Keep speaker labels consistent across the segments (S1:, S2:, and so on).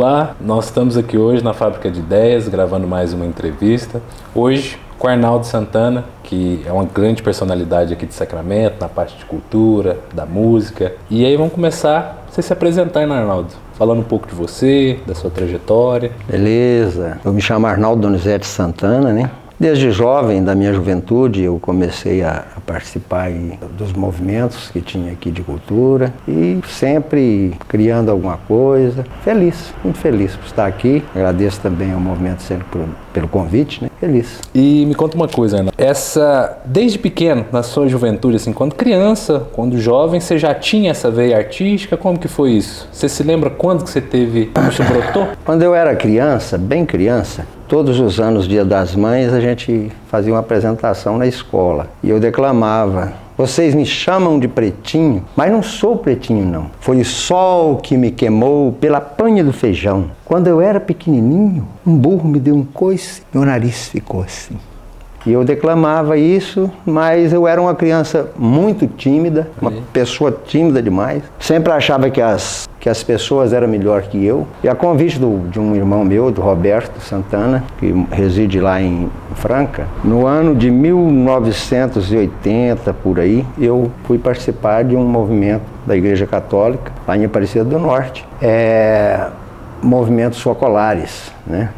S1: lá, nós estamos aqui hoje na Fábrica de Ideias, gravando mais uma entrevista. Hoje com Arnaldo Santana, que é uma grande personalidade aqui de Sacramento, na parte de cultura, da música. E aí vamos começar você se apresentar, né, Arnaldo? Falando um pouco de você, da sua trajetória.
S2: Beleza, eu me chamo Arnaldo Donizete Santana, né? Desde jovem, da minha juventude, eu comecei a participar aí dos movimentos que tinha aqui de cultura e sempre criando alguma coisa. Feliz, muito feliz por estar aqui. Agradeço também ao Movimento sempre pelo convite, né? Feliz.
S1: E me conta uma coisa, Ana. Desde pequeno, na sua juventude, assim, quando criança, quando jovem, você já tinha essa veia artística? Como que foi isso? Você se lembra quando que você teve, isso brotou?
S2: Quando eu era criança, bem criança, todos os anos, Dia das Mães, a gente fazia uma apresentação na escola e eu declamava: vocês me chamam de pretinho, mas não sou pretinho não. Foi o sol que me queimou pela panha do feijão. Quando eu era pequenininho, um burro me deu um coice, meu nariz ficou assim. E eu declamava isso, mas eu era uma criança muito tímida, uma pessoa tímida demais. Sempre achava que as pessoas eram melhor que eu. E a convite de um irmão meu, do Roberto Santana, que reside lá em Franca, no ano de 1980, por aí, eu fui participar de um movimento da Igreja Católica, lá em Aparecida do Norte. Movimentos Focolares, né?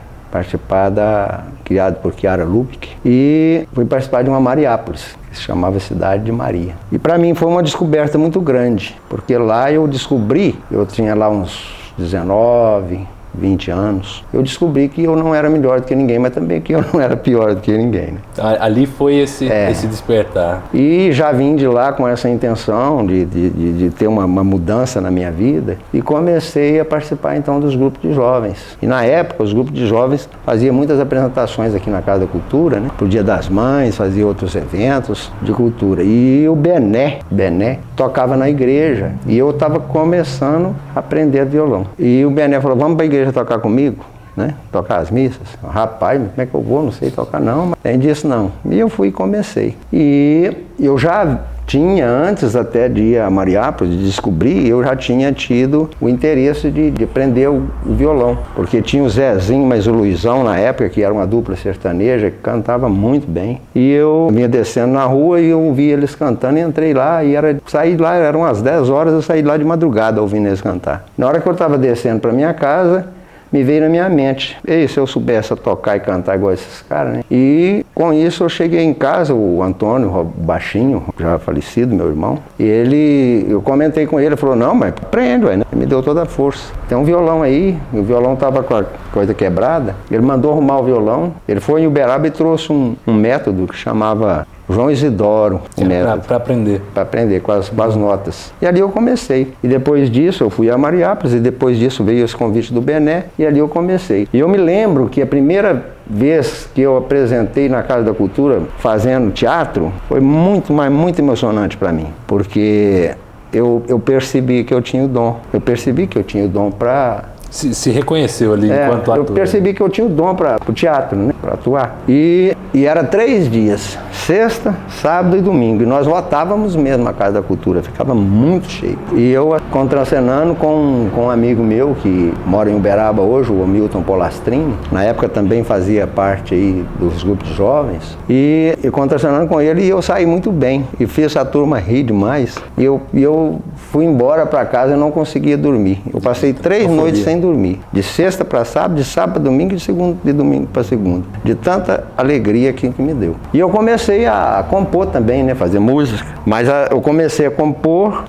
S2: Criado por Chiara Lubich, e fui participar de uma Mariápolis, que se chamava Cidade de Maria. E para mim foi uma descoberta muito grande, porque lá eu descobri, eu tinha lá uns 19, 20 anos, eu descobri que eu não era melhor do que ninguém, mas também que eu não era pior do que ninguém, né?
S1: Ali foi esse despertar.
S2: E já vim de lá com essa intenção de ter uma mudança na minha vida e comecei a participar então dos grupos de jovens. E na época os grupos de jovens faziam muitas apresentações aqui na Casa da Cultura, né? Pro Dia das Mães, fazia outros eventos de cultura. E o Bené tocava na igreja e eu estava começando a aprender violão. E o Bené falou: vamos para a igreja tocar comigo, né? Tocar as missas. Rapaz, como é que eu vou? Não sei tocar não. Mas ele disse não. E eu fui e comecei. E eu já tinha, antes até de ir a Mariápolis, de descobrir, eu já tinha tido o interesse de aprender o violão. Porque tinha o Zezinho, mas o Luizão na época, que era uma dupla sertaneja, que cantava muito bem. E eu vinha descendo na rua e eu ouvi eles cantando e entrei lá. E saí lá, eram umas 10 horas, eu saí lá de madrugada ouvindo eles cantar. Na hora que eu estava descendo para minha casa, me veio na minha mente: ei, se eu soubesse tocar e cantar igual esses caras, né? E com isso eu cheguei em casa, o Antônio, o baixinho, já falecido, meu irmão, e eu comentei com ele, ele falou: não, mas aprende, ué, né? Ele me deu toda a força. Tem um violão aí, o violão tava com a coisa quebrada, ele mandou arrumar o violão, ele foi em Uberaba e trouxe um método que chamava João Isidoro,
S1: para aprender.
S2: Para aprender com as notas. E ali eu comecei. E depois disso eu fui a Mariápolis, e depois disso veio esse convite do Bené, e ali eu comecei. E eu me lembro que a primeira vez que eu apresentei na Casa da Cultura fazendo teatro foi muito emocionante para mim, porque eu percebi que eu tinha o dom. Eu percebi que eu tinha o dom para...
S1: Se reconheceu ali enquanto ator.
S2: Eu percebi que eu tinha o dom para o teatro, né? Para atuar. E era 3 dias, sexta, sábado e domingo. E nós lotávamos mesmo a Casa da Cultura, ficava muito cheio. E eu contracenando com um amigo meu que mora em Uberaba hoje, o Milton Polastrini. Na época também fazia parte aí dos grupos de jovens. E contracenando com ele, e eu saí muito bem. E fiz a turma rir demais. E eu fui embora para casa e não conseguia dormir. Eu passei 3 noites sem dormir. De sexta para sábado, de sábado para domingo e de domingo para segunda. De tanta alegria que me deu. E eu comecei a compor também, né? Fazer música. Mas eu comecei a compor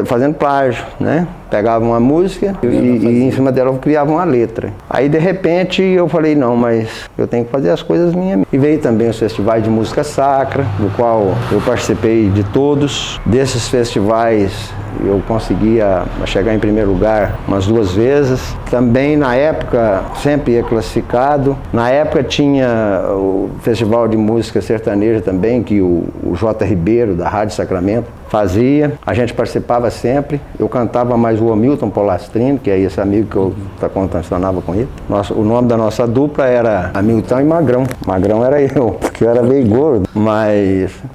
S2: fazendo plágio, né? Pegava uma música e em cima dela eu criava uma letra. Aí de repente eu falei: não, mas eu tenho que fazer as coisas minhas. E veio também os festivais de música sacra, do qual eu participei de todos. Desses festivais eu conseguia chegar em primeiro lugar umas 2 vezes. Também na época sempre ia classificado. Na época tinha o Festival de Música Sertaneja também, que o J. Ribeiro, da Rádio Sacramento, fazia. A gente participava sempre. Eu cantava mais o Hamilton Polastrini, que é esse amigo que eu contracionava com ele. O nome da nossa dupla era Hamilton e Magrão. Magrão era eu, porque eu era meio gordo.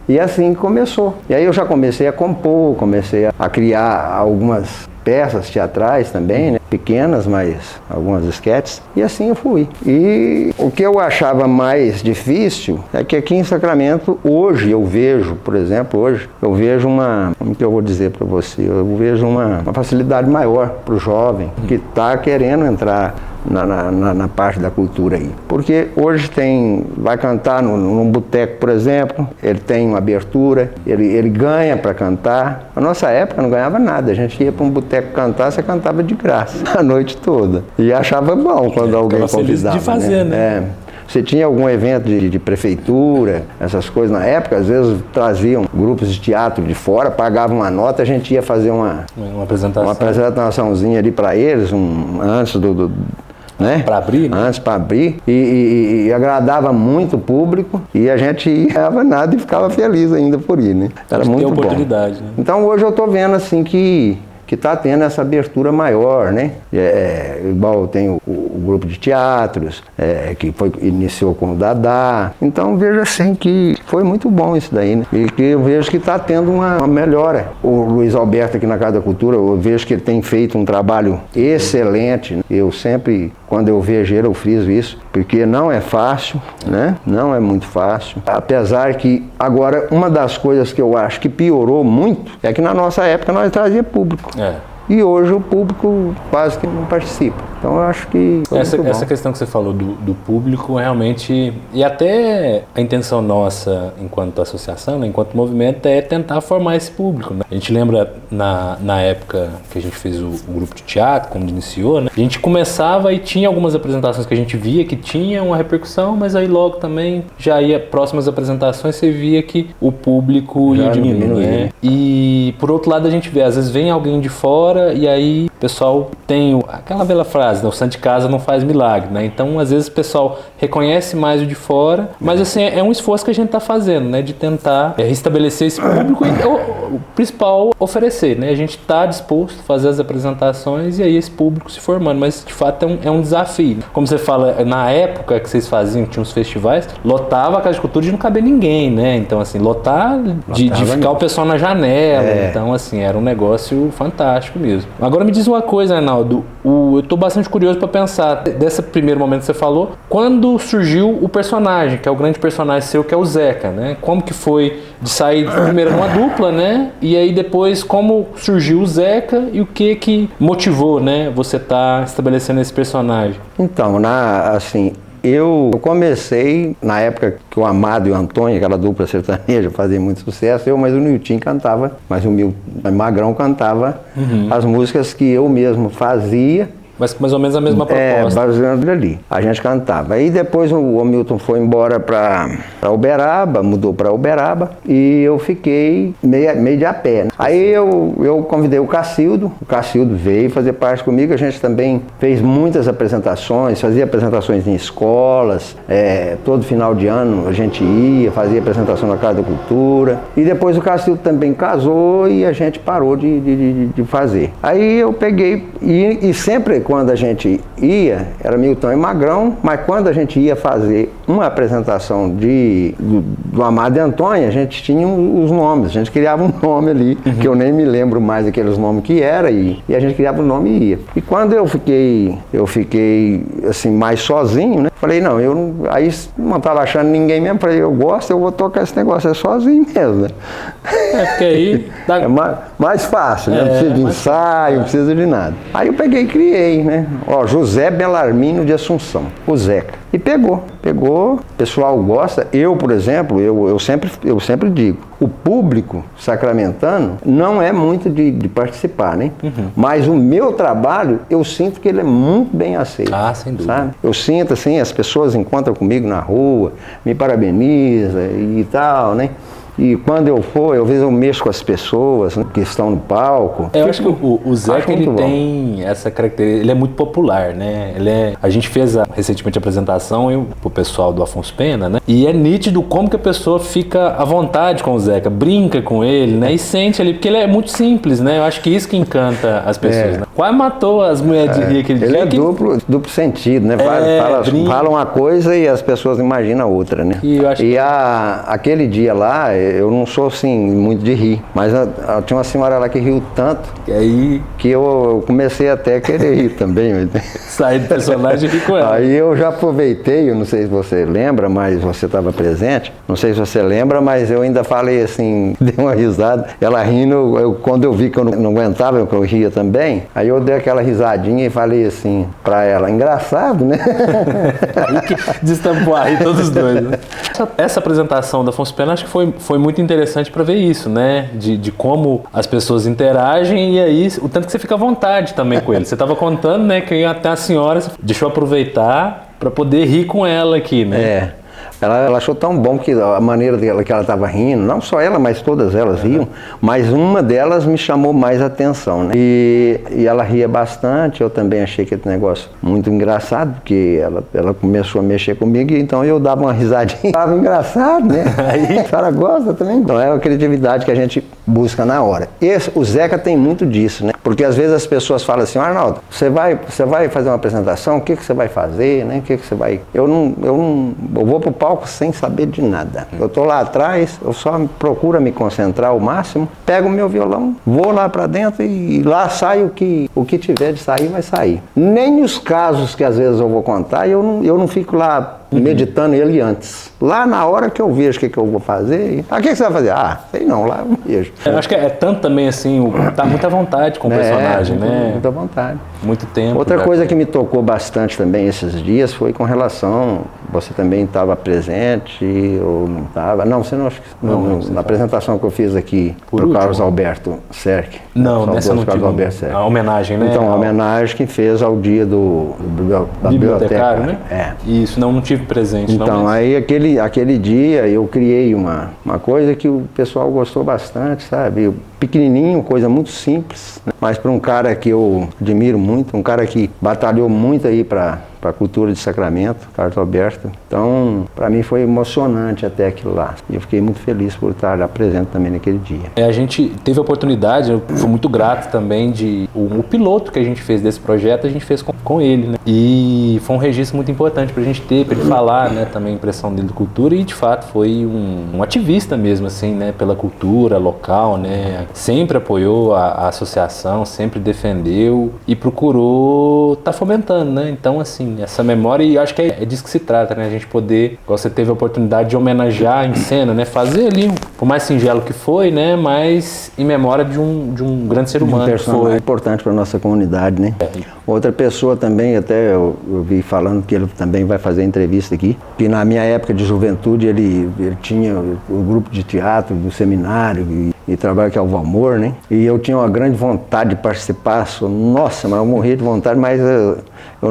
S2: E assim começou. E aí eu já comecei a compor, comecei a criar algumas peças teatrais também, né? Pequenas, mas algumas esquetes, e assim eu fui. E o que eu achava mais difícil é que aqui em Sacramento, hoje eu vejo, por exemplo, como que eu vou dizer para você, eu vejo uma facilidade maior para o jovem que está querendo entrar na parte da cultura aí. Porque hoje vai cantar num boteco, por exemplo, ele tem uma abertura, ele ganha para cantar. Na nossa época não ganhava nada, a gente ia para um boteco cantar, você cantava de graça a noite toda. E achava bom quando alguém convidava.
S1: De fazer, né?
S2: Você tinha algum evento de prefeitura, essas coisas na época, às vezes traziam grupos de teatro de fora, pagavam uma nota, a gente ia fazer uma apresentaçãozinha ali para eles, antes né?
S1: Para abrir, né?
S2: Antes para abrir, e agradava muito o público, e a gente ia nada e ficava feliz ainda por ir, né? Era muito bom.
S1: Oportunidade, né?
S2: Então hoje eu estou vendo assim que está tendo essa abertura maior, né? Igual tem o grupo de teatros, que iniciou com o Dadá. Então vejo assim que foi muito bom isso daí, né? E que eu vejo que está tendo uma melhora. O Luiz Alberto aqui na Casa da Cultura, eu vejo que ele tem feito um trabalho excelente, né? Eu sempre, quando eu vejo ele, eu friso isso, porque não é fácil, né? Não é muito fácil. Apesar que, agora, uma das coisas que eu acho que piorou muito é que na nossa época nós trazia público. E hoje o público quase que não participa. Então eu acho que
S1: essa questão que você falou do público realmente, e até a intenção nossa enquanto associação, né, enquanto movimento, é tentar formar esse público, né? A gente lembra na época que a gente fez o grupo de teatro, quando iniciou, né, a gente começava e tinha algumas apresentações que a gente via que tinha uma repercussão, mas aí logo também já ia próximas apresentações, você via que o público ia diminuindo, né? E por outro lado a gente vê, às vezes vem alguém de fora e aí o pessoal tem aquela velha frase, né? O santo de casa não faz milagre, né? Então, às vezes o pessoal reconhece mais o de fora, mas assim, é um esforço que a gente está fazendo, né? De tentar restabelecer esse público e o principal, oferecer, né? A gente está disposto a fazer as apresentações e aí esse público se formando, mas de fato é um desafio. Como você fala, na época que vocês faziam, tinha uns festivais, lotava a Casa de Cultura de não caber ninguém, né? Então, assim, lotar de ficar o pessoal na janela, então, assim, era um negócio fantástico mesmo. Agora me diz uma coisa, Arnaldo, eu estou bastante curioso para pensar, desse primeiro momento que você falou, quando surgiu o personagem, que é o grande personagem seu, que é o Zeca, né? Como que foi de sair primeiro numa dupla, né? E aí depois como surgiu o Zeca e o que motivou, né? Você tá estabelecendo esse personagem?
S2: Então, eu comecei na época que o Amado e o Antônio, aquela dupla sertaneja, fazia muito sucesso, mas o Nilton cantava, mas o Magrão cantava as músicas que eu mesmo fazia.
S1: Mas mais ou menos a mesma proposta.
S2: Baseando ali. A gente cantava. Aí depois o Milton foi embora para Uberaba, mudou para Uberaba, e eu fiquei meio de a pé, né? Aí eu convidei o Cacildo veio fazer parte comigo, a gente também fez muitas apresentações, fazia apresentações em escolas, todo final de ano a gente ia, fazia apresentação na Casa da Cultura, e depois o Cacildo também casou e a gente parou de fazer. Aí eu peguei, e sempre quando a gente ia, era Milton e Magrão, mas quando a gente ia fazer uma apresentação do Amado e Antônio, a gente tinha os nomes, a gente criava um nome ali, que eu nem me lembro mais aqueles nomes que era, e a gente criava o nome e ia. E quando eu fiquei assim, mais sozinho, né? Falei, aí não estava achando ninguém mesmo, falei, eu gosto, eu vou tocar esse negócio, sozinho mesmo, né?
S1: Porque aí...
S2: É mais fácil, né? Não precisa de ensaio, não precisa de nada. Aí eu peguei e criei, né? José Belarmino de Assunção, o Zeca. E pegou, o pessoal gosta. Eu, por exemplo, eu sempre digo, o público sacramentano não é muito de participar, né? Mas o meu trabalho, eu sinto que ele é muito bem aceito.
S1: Sem dúvida. Sabe?
S2: Eu sinto, assim, as pessoas encontram comigo na rua, me parabenizam e tal, né? E quando eu for, às vezes eu mexo com as pessoas, né, que estão no palco.
S1: Eu acho que o Zeca, ele tem essa característica, ele é muito popular, né? A gente fez recentemente a apresentação pro pessoal do Afonso Pena, né? E é nítido como que a pessoa fica à vontade com o Zeca, brinca com ele, né? E sente ali, porque ele é muito simples, né? Eu acho que isso que encanta as pessoas, né? Quase matou as mulheres de rir aquele dia.
S2: Ele é duplo sentido, né? Fala uma coisa e as pessoas imaginam outra, né?
S1: E eu acho
S2: aquele dia lá, eu não sou assim muito de rir, mas tinha uma senhora lá que riu tanto
S1: E aí,
S2: que eu comecei até a querer rir também.
S1: sair do personagem e rir com ela.
S2: Aí eu já aproveitei, eu não sei se você lembra, mas você estava presente, não sei se você lembra, mas eu ainda falei assim, dei uma risada, ela rindo, quando eu vi que eu não aguentava, que eu ria também, aí eu dei aquela risadinha e falei assim pra ela, engraçado, né?
S1: Aí que destampou aí todos os dois. Né? Essa apresentação da Afonso Pena acho que foi muito interessante para ver isso, né? De como as pessoas interagem e aí o tanto que você fica à vontade também com ele. Você estava contando, né, que até a senhora deixou aproveitar para poder rir com ela aqui, né?
S2: É. Ela achou tão bom que a maneira que ela estava rindo, não só ela, mas todas elas riam, mas uma delas me chamou mais atenção, né? E ela ria bastante, eu também achei aquele negócio muito engraçado, porque ela começou a mexer comigo, então eu dava uma risadinha, estava engraçado, né? Aí a senhora gosta também, então é a criatividade que a gente busca na hora. O Zeca tem muito disso, né? Porque às vezes as pessoas falam assim, Arnaldo, você vai fazer uma apresentação, o que você vai fazer, né? O que você vai... Eu vou pro palco sem saber de nada. Eu tô lá atrás, eu só procuro me concentrar ao máximo, pego o meu violão, vou lá para dentro e lá sai o que tiver de sair, vai sair. Nem os casos que às vezes eu vou contar, eu não fico lá meditando ele antes. Lá na hora que eu vejo o que eu vou fazer, o que você vai fazer? Sei não, lá eu vejo.
S1: Eu acho que é tanto também assim, tá muita vontade com o personagem, né?
S2: Muita vontade.
S1: Muito tempo.
S2: Outra coisa que me tocou bastante também esses dias foi com relação, você também estava presente ou não estava? Não, você não, acho que na apresentação que eu fiz aqui para o Carlos Alberto Serck.
S1: Não, nessa não tive a homenagem, né?
S2: Então, a homenagem que fez ao dia da bibliotecário,
S1: né?
S2: É.
S1: Isso, não tive presente.
S2: Então,
S1: não, mas...
S2: aí aquele dia eu criei uma coisa que o pessoal gostou bastante, sabe? Pequenininho, coisa muito simples, né? Mas para um cara que eu admiro muito, um cara que batalhou muito aí para a cultura de Sacramento, Carlos Alberto. Então, para mim foi emocionante até aquilo lá. E eu fiquei muito feliz por estar lá presente também naquele dia.
S1: A gente teve a oportunidade, eu fui muito grato também o piloto que a gente fez desse projeto, a gente fez com ele, né? E foi um registro muito importante para a gente ter, para ele falar, né, também a impressão dele de cultura e de fato foi um ativista mesmo, assim, né, pela cultura local, né? Sempre apoiou a associação, sempre defendeu e procurou estar fomentando, né? Então, assim, essa memória, e acho que é disso que se trata, né? A gente poder, igual você teve a oportunidade de homenagear em cena, né? Fazer ali, por mais singelo que foi, né? Mas em memória de um grande ser humano.
S2: Um personagem importante para a nossa comunidade, né? Outra pessoa também, até eu vi falando que ele também vai fazer entrevista aqui, que na minha época de juventude ele tinha o grupo de teatro do seminário e trabalho que é o Valmor, né? E eu tinha uma grande vontade de participar, nossa, mas eu morria de vontade, mas eu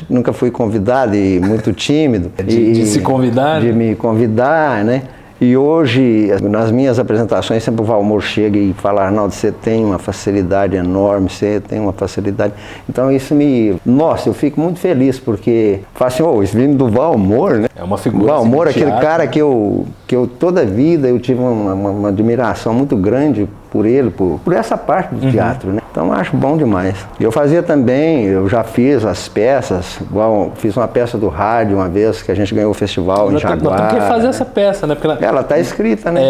S2: nunca fui convidado e muito tímido.
S1: De se convidar?
S2: De me convidar, né? E hoje, nas minhas apresentações, sempre o Valmor chega e fala, Arnaldo, você tem uma facilidade enorme, você tem uma facilidade. Então isso nossa, eu fico muito feliz, porque falo assim, esse vindo do Valmor, né?
S1: É uma figura.
S2: O Valmor,
S1: assim,
S2: aquele cara que eu toda a vida eu tive uma admiração muito grande por ele, por essa parte do teatro, né? Então eu acho bom demais. Eu fazia também, eu já fiz as peças, igual fiz uma peça do rádio uma vez, que a gente ganhou o festival em Jaguar.
S1: Nós temos que fazer essa peça, né? Porque
S2: ela tá escrita, né?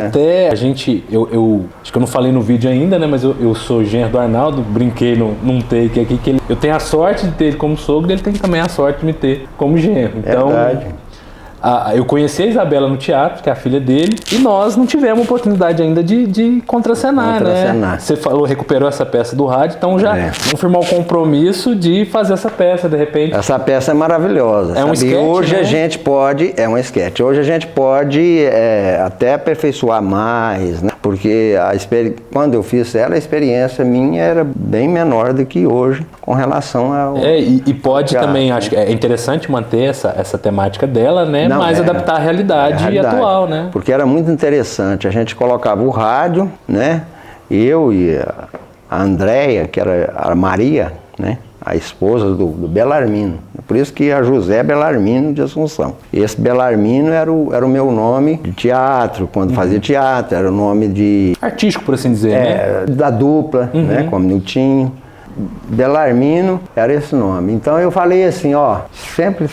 S1: Até a gente, eu acho que eu não falei no vídeo ainda, né? Mas eu sou genro do Arnaldo, brinquei num take aqui, que eu tenho a sorte de ter ele como sogro, ele tem também a sorte de me ter como genro. Então,
S2: verdade.
S1: Eu conheci a Isabela no teatro, que é a filha dele, e nós não tivemos oportunidade ainda de contracenar, né? Você falou, recuperou essa peça do rádio, então já vamos firmar o compromisso de fazer essa peça, de repente.
S2: Essa peça é maravilhosa.
S1: É um sketch,
S2: hoje,
S1: né?
S2: A gente pode, é um sketch, hoje a gente pode até aperfeiçoar mais, né? Porque quando eu fiz ela, a experiência minha era bem menor do que hoje com relação ao...
S1: E pode teatro, também, acho que é interessante manter essa temática dela, né? Mas adaptar à realidade atual, né?
S2: Porque era muito interessante, a gente colocava o rádio, né? Eu e a Andréia, que era a Maria, né? A esposa do Belarmino. Por isso que a José Belarmino de Assunção. Esse Belarmino era o meu nome de teatro, quando fazia teatro, era o nome de...
S1: artístico, por assim dizer, né?
S2: Da dupla, né? Como Niltinho. Belarmino era esse nome. Então eu falei assim, ó, sempre,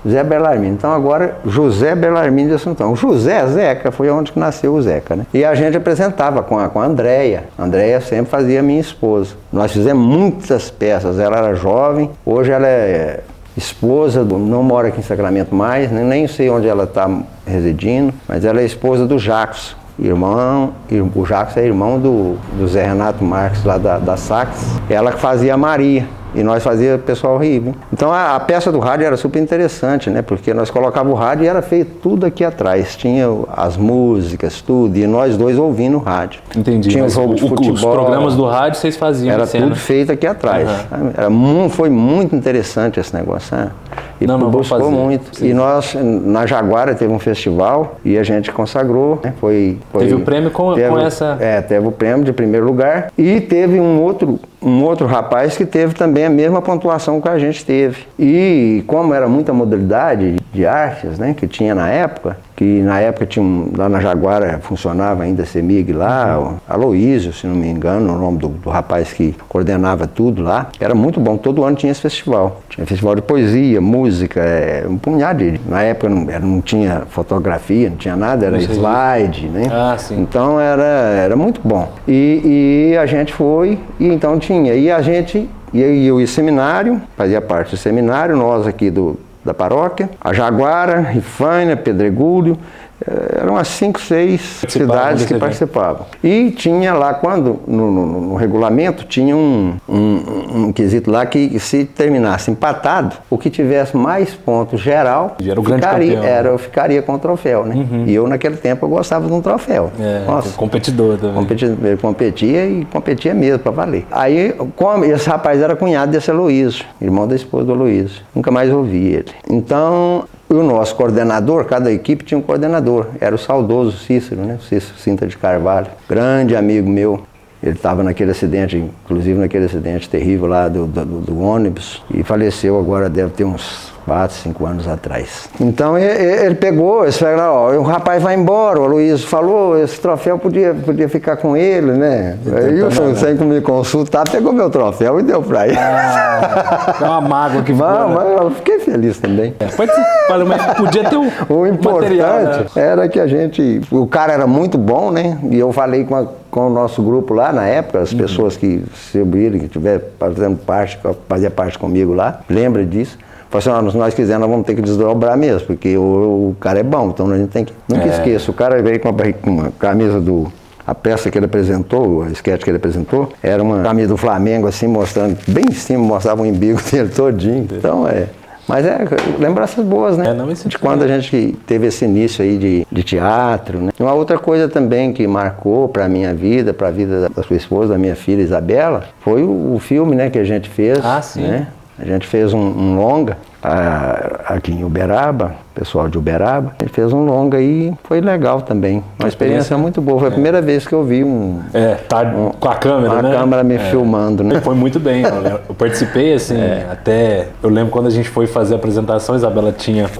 S2: Zé Belarmino. Então agora José Belarmino de Assuntão. O José Zeca foi onde que nasceu o Zeca, né? E a gente apresentava com a Andréia. A Andréia sempre fazia minha esposa. Nós fizemos muitas peças. Ela era jovem, hoje ela é esposa, não mora aqui em Sacramento mais, né? Nem sei onde ela está residindo, mas ela é esposa do Jacos. O Jacos é irmão do Zé Renato Marques, lá da Sax. Ela que fazia a Maria. E nós fazia o pessoal rir, né? Então a peça do rádio era super interessante, né? Porque nós colocava o rádio e era feito tudo aqui atrás. Tinha as músicas, tudo, e nós dois ouvindo o rádio.
S1: Entendi.
S2: Tinha o jogo de futebol.
S1: Os programas do rádio vocês faziam.
S2: Era tudo feito aqui atrás. Foi muito interessante esse negócio, sabe? E buscou muito. Sim. E nós, na Jaguara, teve um festival e a gente consagrou, né?
S1: Teve o prêmio com essa...
S2: teve o prêmio de primeiro lugar. E teve um outro rapaz que teve também a mesma pontuação que a gente teve. E como era muita modalidade de artes, né, que tinha na época, tinha lá na Jaguara funcionava ainda a CEMIG lá, o Aloísio, se não me engano, o nome do rapaz que coordenava tudo lá. Era muito bom, todo ano tinha esse festival. Tinha festival de poesia, música, um punhado de... Na época não tinha fotografia, não tinha nada, era slide, né?
S1: Ah, sim.
S2: Então era muito bom. E a gente foi, e então tinha, e a gente... E eu ia seminário, fazia parte do seminário, nós aqui da paróquia, a Jaguara, Rifânia, Pedregulho, eram as 5, 6 cidades que participavam. E tinha lá, quando no regulamento, tinha um quesito lá que se terminasse empatado, o que tivesse mais pontos geral, eu ficaria com o troféu, né? E eu naquele tempo eu gostava de um troféu.
S1: Competidor também.
S2: Eu competia mesmo, para valer. Aí, como esse rapaz era cunhado desse Aloísio, irmão da esposa do Aloísio, nunca mais ouvi ele. Então, o nosso coordenador, cada equipe tinha um coordenador, era o saudoso Cícero, né? Cícero Cinta de Carvalho, grande amigo meu. Ele estava naquele acidente, inclusive naquele acidente terrível lá do ônibus, e faleceu agora, deve ter uns 4, 5 anos atrás. Então ele pegou, o rapaz vai embora, o Aloísio falou, esse troféu podia ficar com ele, né? Aí eu, sem me consultar, pegou meu troféu e deu pra ele.
S1: É uma mágoa que
S2: vai. Mas eu fiquei feliz também.
S1: Mas podia ter
S2: o importante
S1: material, né?
S2: Era que o cara era muito bom, né? E eu falei com o nosso grupo lá na época, as pessoas que serviram, que estiver fazendo parte, que fazia parte comigo lá, lembra disso. Falei assim, se nós quisermos, nós vamos ter que desdobrar mesmo, porque o cara é bom, então a gente tem que... Nunca esqueça, o cara veio com uma camisa a peça que ele apresentou, a sketch que ele apresentou, era uma camisa do Flamengo, assim, mostrando, bem em cima, mostrava o umbigo dele todinho. Então, mas lembranças boas, né? De quando a gente teve esse início aí de teatro, né? Uma outra coisa também que marcou para a minha vida, para a vida da sua esposa, da minha filha Isabela, foi o filme, né, que a gente fez.
S1: Ah, sim.
S2: Né? A gente fez um longa aqui em Uberaba, pessoal de Uberaba. A gente fez um longa e foi legal também. Uma experiência muito boa. Foi a primeira vez que eu vi com
S1: a câmera, né?
S2: A câmera me filmando, né?
S1: Foi muito bem. Eu participei, assim, até... Eu lembro quando a gente foi fazer a apresentação, a Isabela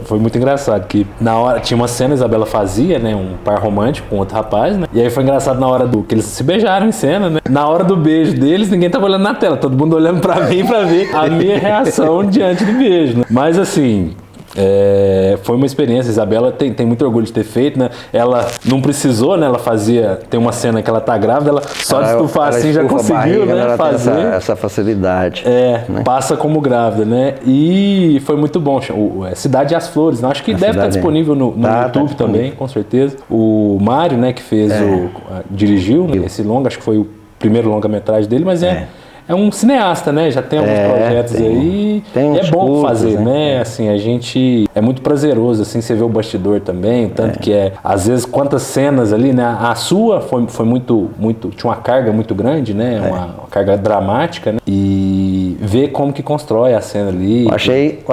S1: foi muito engraçado, que na hora... Tinha uma cena, a Isabela fazia, né? Um par romântico com outro rapaz, né? E aí foi engraçado na hora que eles se beijaram em cena, né? Na hora do beijo deles, ninguém tava olhando na tela. Todo mundo olhando pra mim pra ver a minha reação diante do beijo, né? Mas, assim... foi uma experiência. A Isabela tem muito orgulho de ter feito, né? Ela não precisou, né? Ela tem uma cena que ela tá grávida, ela só de estufar assim já conseguiu, né?
S2: Ela
S1: fazer
S2: essa facilidade.
S1: Né? Passa como grávida, né? E foi muito bom. Cidade e as Flores, né? Acho que deve estar disponível no YouTube também, com certeza. O Mário, né? Que fez dirigiu, né? Esse longa, acho que foi o primeiro longa-metragem dele, mas é um cineasta, né? Já tem alguns projetos aí. E é bom fazer, né? Assim, a gente... É muito prazeroso, assim, você vê o bastidor também. Tanto que às vezes, quantas cenas ali, né? A sua foi muito... Tinha uma carga muito grande, né? Uma carga dramática, né? E ver como que constrói a cena ali.
S2: Eu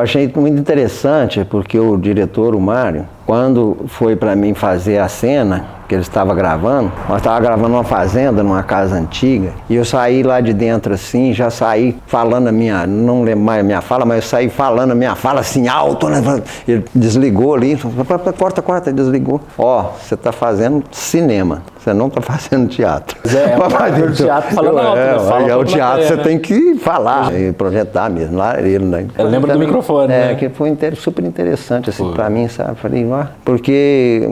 S2: achei muito interessante, porque o diretor, o Mário, quando foi para mim fazer a cena, que ele estava gravando. Nós estávamos gravando numa fazenda, numa casa antiga, e eu saí lá de dentro assim, já saí falando a minha, não lembro mais a minha fala, mas eu saí falando a minha fala assim, alto, né? Ele desligou ali, corta, desligou. Ó, você está fazendo cinema, você não está fazendo teatro.
S1: Fazer o teatro falando alto, né? Fala
S2: O teatro você tem que falar, e projetar mesmo. Lá ele, né?
S1: Eu lembro do microfone, né?
S2: Que foi super interessante, assim, pra mim, sabe? Falei, ó, porque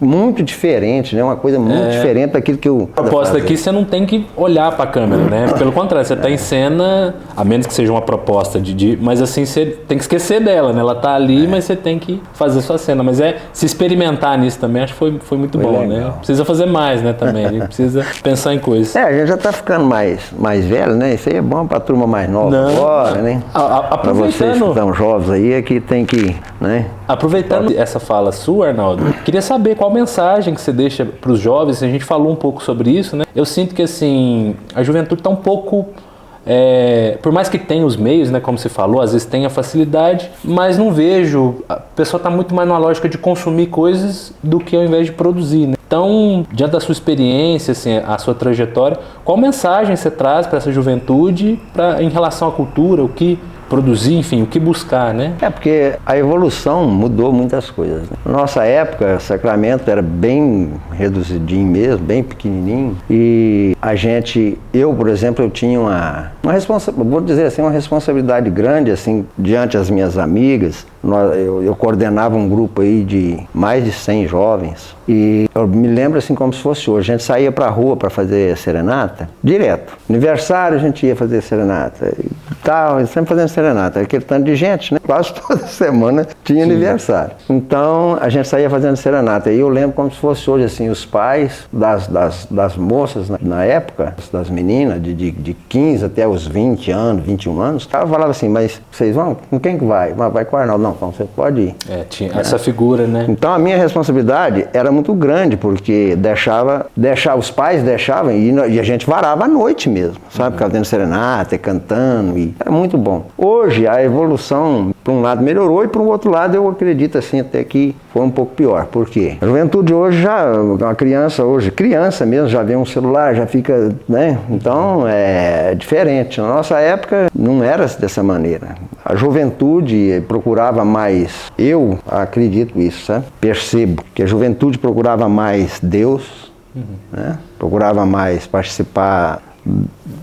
S2: muito diferente, né? Uma coisa muito diferente daquilo que eu...
S1: A proposta aqui, você não tem que olhar pra câmera, né? Pelo contrário, você tá em cena, a menos que seja uma proposta mas assim, você tem que esquecer dela, né? Ela tá ali, mas você tem que fazer sua cena. Mas se experimentar nisso também, acho que foi muito bom, legal, né? Precisa fazer mais, né, também. A gente precisa pensar em coisas.
S2: A gente já tá ficando mais velho, né? Isso aí é bom pra turma mais nova agora, né? Pra vocês que estão jovens aí, é que tem que, né?
S1: Aproveitando essa fala sua, Arnaldo, queria saber qual mensagem que você deixa para os jovens. A gente falou um pouco sobre isso, né? Eu sinto que, assim, a juventude está um pouco... por mais que tenha os meios, né, como você falou, às vezes tem a facilidade, mas não vejo, a pessoa está muito mais na lógica de consumir coisas do que ao invés de produzir, né? Então, diante da sua experiência, assim, a sua trajetória, qual mensagem você traz para essa juventude em relação à cultura, o que produzir, enfim, o que buscar, né?
S2: Porque a evolução mudou muitas coisas, né? Nossa época, Sacramento era bem reduzidinho mesmo, bem pequenininho, e eu, por exemplo, eu tinha uma vou dizer assim, uma responsabilidade grande, assim, diante das minhas amigas. Eu coordenava um grupo aí de mais de 100 jovens, e eu me lembro assim como se fosse hoje. A gente saía pra rua para fazer serenata, direto. Aniversário a gente ia fazer serenata e tal, sempre fazendo serenata. Aquele tanto de gente, né? Quase toda semana tinha aniversário. Então a gente saía fazendo serenata. E eu lembro como se fosse hoje, assim, os pais das moças na época, das meninas de 15 até os 20 anos, 21 anos, ela falava assim, mas vocês vão? Com quem que vai? Vai com o Arnaldo. Não, então você pode ir.
S1: Tinha essa figura, né?
S2: Então a minha responsabilidade era muito grande, porque os pais deixavam e a gente varava à noite mesmo, sabe? Ficava tendo serenata, cantando, e era muito bom. Hoje a evolução, por um lado, melhorou, e por um outro lado eu acredito assim até que foi um pouco pior. Por quê? A juventude hoje uma criança mesmo, já vê um celular, já fica, né? Então é diferente. Na nossa época não era dessa maneira. A juventude procurava mais, eu acredito isso, sabe? Percebo que a juventude procurava mais Deus, né? Procurava mais participar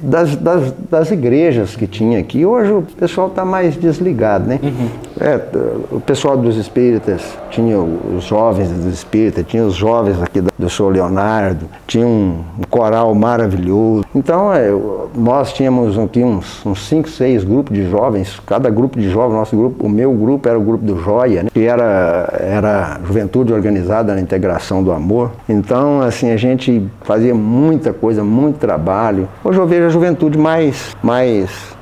S2: das igrejas que tinha aqui. Hoje o pessoal está mais desligado, né? O pessoal dos espíritas, tinha os jovens dos espíritas, tinha os jovens aqui do Sr. Leonardo, tinha um coral maravilhoso. Então nós tínhamos aqui uns 5, 6 grupos de jovens. Cada grupo de jovens, o meu grupo era o grupo do Joia, né? Que era Juventude Organizada na Integração do Amor. Então, assim, a gente fazia muita coisa, muito trabalho. Hoje eu vejo a juventude mais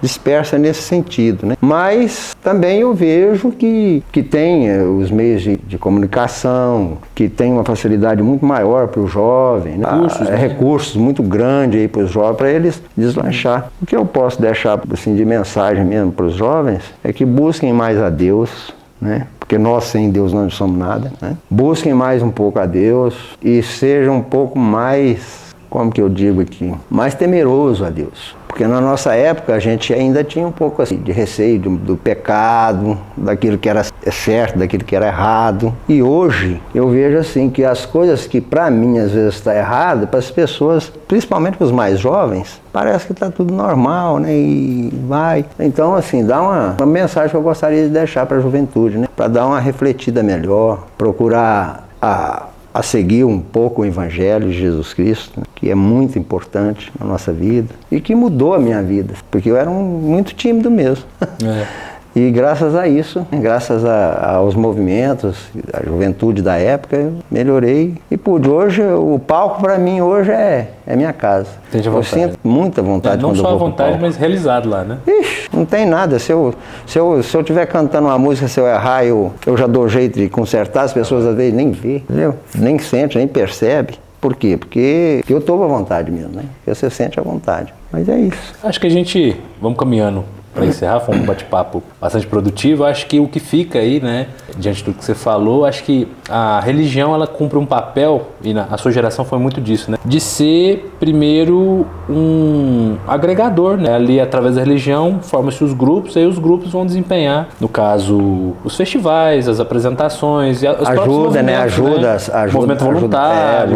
S2: dispersa nesse sentido, né? Mas também eu vejo que tem os meios de comunicação, que tem uma facilidade muito maior para o jovem, né? Recursos muito grandes aí para os jovens, para eles deslanchar. O que eu posso deixar assim, de mensagem mesmo para os jovens é que busquem mais a Deus, né? Porque nós sem Deus não somos nada, né? Busquem mais um pouco a Deus e sejam um pouco mais, como que eu digo aqui, mais temeroso a Deus. Porque na nossa época a gente ainda tinha um pouco assim, de receio do pecado, daquilo que era certo, daquilo que era errado. E hoje eu vejo assim que as coisas que para mim às vezes está errado, para as pessoas, principalmente para os mais jovens, parece que está tudo normal, né? E vai. Então assim, dá uma mensagem que eu gostaria de deixar para a juventude, né? Para dar uma refletida melhor, procurar a seguir um pouco o Evangelho de Jesus Cristo, né, que é muito importante na nossa vida e que mudou a minha vida, porque eu era muito tímido mesmo. E graças a isso, graças aos movimentos, a juventude da época, eu melhorei e pude. Hoje, o palco para mim hoje é minha casa. Eu sinto muita vontade quando eu vou pro palco.
S1: Não só a vontade, mas realizado lá, né?
S2: Ixi, não tem nada. Se eu estiver cantando uma música, se eu errar, eu já dou jeito de consertar, as pessoas às vezes nem vê, entendeu? Nem sente, nem percebe. Por quê? Porque eu estou à vontade mesmo, né? Porque você sente à vontade. Mas é isso.
S1: Acho que vamos caminhando para encerrar, foi um bate-papo bastante produtivo. Acho que o que fica aí, né, diante do que você falou, acho que a religião, ela cumpre um papel, e a sua geração foi muito disso, né, de ser, primeiro, um agregador, né, ali através da religião, formam-se os grupos, aí os grupos vão desempenhar, no caso, os festivais, as apresentações, e os
S2: ajuda, né, ajuda,
S1: movimento voluntário,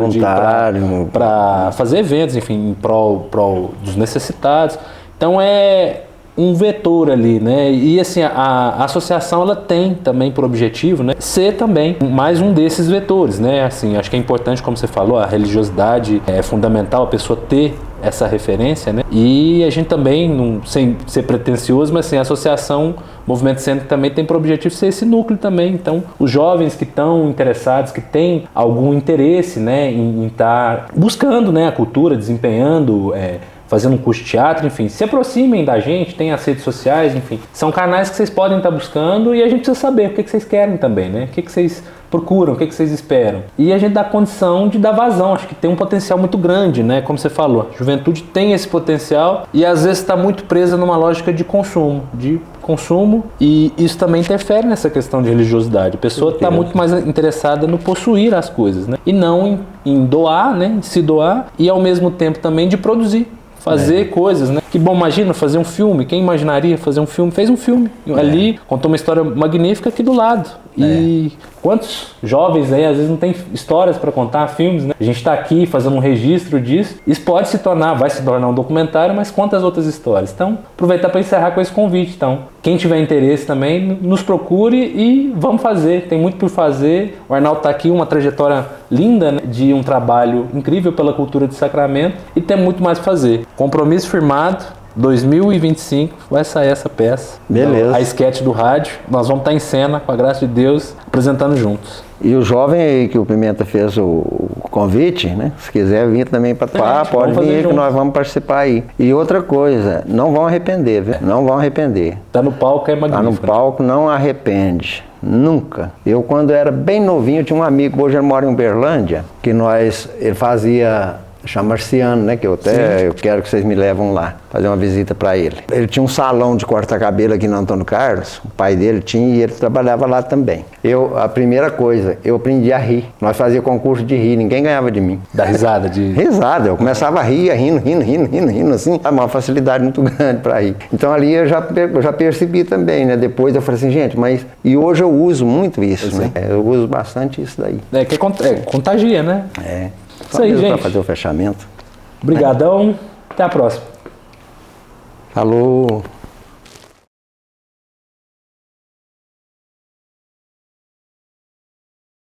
S1: para fazer eventos, enfim, em prol dos necessitados. Então é um vetor ali, né? E assim, a associação, ela tem também por objetivo, né, ser também mais um desses vetores, né? Assim, acho que é importante, como você falou, a religiosidade é fundamental, a pessoa ter essa referência, né? E a gente também, não, sem ser pretencioso, mas assim, a associação Movimento Centro também tem por objetivo ser esse núcleo também. Então, os jovens que estão interessados, que têm algum interesse, né, em estar buscando, né, a cultura, desempenhando, fazendo um curso de teatro, enfim, se aproximem da gente, tem as redes sociais, enfim, são canais que vocês podem estar buscando e a gente precisa saber o que vocês querem também, né? O que vocês procuram, o que vocês esperam. E a gente dá condição de dar vazão, acho que tem um potencial muito grande, né? Como você falou, a juventude tem esse potencial e às vezes está muito presa numa lógica de consumo, e isso também interfere nessa questão de religiosidade. A pessoa está muito mais interessada no possuir as coisas, né? E não em doar, né? Em se doar e ao mesmo tempo também de produzir. Fazer coisas, né? Que bom, imagina fazer um filme. Quem imaginaria fazer um filme? Fez um filme. Ali, contou uma história magnífica aqui do lado. E quantos jovens aí, às vezes, não tem histórias para contar, filmes, né? A gente está aqui fazendo um registro disso. Isso pode vai se tornar um documentário, mas quantas outras histórias? Então, aproveitar para encerrar com esse convite. Então, quem tiver interesse também, nos procure e vamos fazer. Tem muito por fazer. O Arnaldo está aqui, uma trajetória linda, né, de um trabalho incrível pela cultura de Sacramento e tem muito mais para fazer. Compromisso firmado, 2025 vai sair essa peça.
S2: Beleza.
S1: A esquete do rádio. Nós vamos estar em cena, com a graça de Deus, apresentando juntos.
S2: E o jovem aí que o Pimenta fez o convite, né? Se quiser vir também para atuar, pode vir que nós vamos participar aí. E outra coisa, não vão arrepender, viu? Não vão arrepender.
S1: Tá no palco, é magnífico.
S2: Tá no palco, não arrepende. Nunca. Eu, quando era bem novinho, tinha um amigo, hoje ele mora em Uberlândia, que ele fazia chama Marciano, né? Que eu quero que vocês me levam lá, fazer uma visita para ele. Ele tinha um salão de corta-cabelo aqui no Antônio Carlos, o pai dele tinha e ele trabalhava lá também. A primeira coisa, eu aprendi a rir. Nós fazíamos concurso de rir, ninguém ganhava de mim.
S1: Da risada?
S2: Risada, eu começava a rir, rindo, assim, uma facilidade muito grande para rir. Então ali eu já percebi também, né? Depois eu falei assim, gente, e hoje eu uso muito isso, né? Eu uso bastante isso daí.
S1: Contagia, né? Isso aí, gente.
S2: Para fazer o fechamento.
S1: Obrigadão. Até a próxima.
S2: Falou.